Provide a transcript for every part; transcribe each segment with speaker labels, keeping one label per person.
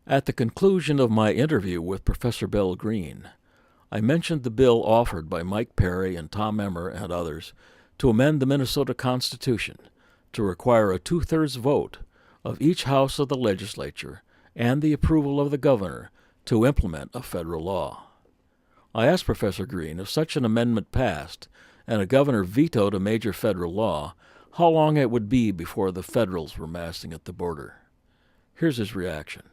Speaker 1: At the conclusion of my interview with Professor Bill Green, I mentioned the bill offered by Mike Perry and Tom Emmer and others to amend the Minnesota Constitution to require a two-thirds vote of each house of the legislature and the approval of the governor to implement a federal law. I asked Professor Green if such an amendment passed and a governor vetoed a major federal law, how long it would be before the federals were massing at the border. Here's his reaction.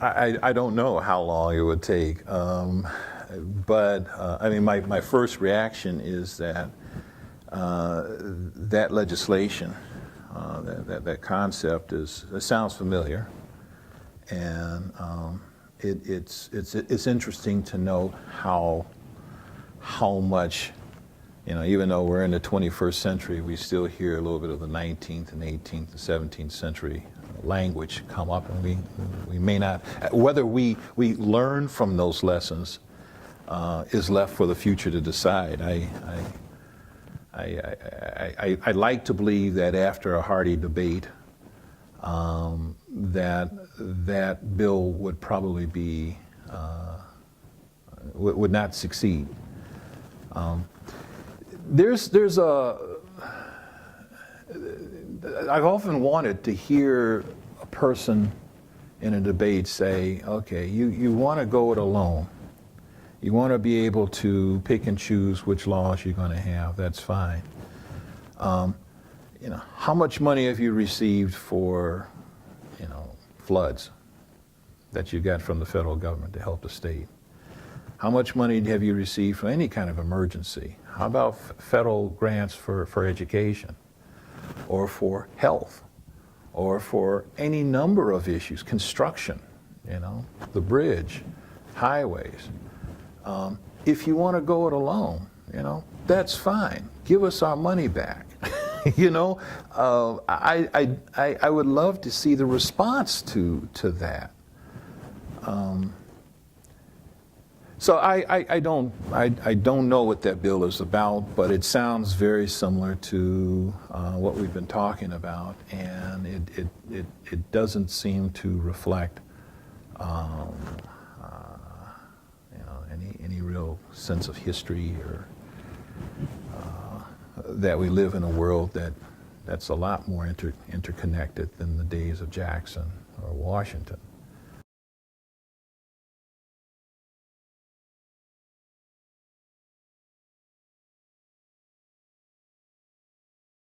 Speaker 2: I don't know how long it would take, but I mean, my first reaction is that that legislation, that concept it sounds familiar, and it's interesting to note how much, even though we're in the 21st century, we still hear a little bit of the 19th and 18th and 17th century language come up, and we may not, whether we learn from those lessons is left for the future to decide. I like to believe that after a hearty debate, that bill would probably be would not succeed. I've often wanted to hear a person in a debate say, okay, you want to go it alone. You want to be able to pick and choose which laws you're going to have. That's fine. How much money have you received for, floods that you got from the federal government to help the state? How much money have you received for any kind of emergency? How about federal grants for education, or for health, or for any number of issues, construction, the bridge, highways? If you want to go it alone, that's fine. Give us our money back. I would love to see the response to that. So I don't know what that bill is about, but it sounds very similar to what we've been talking about, and it doesn't seem to reflect any real sense of history, or that we live in a world that's a lot more interconnected than the days of Jackson or Washington.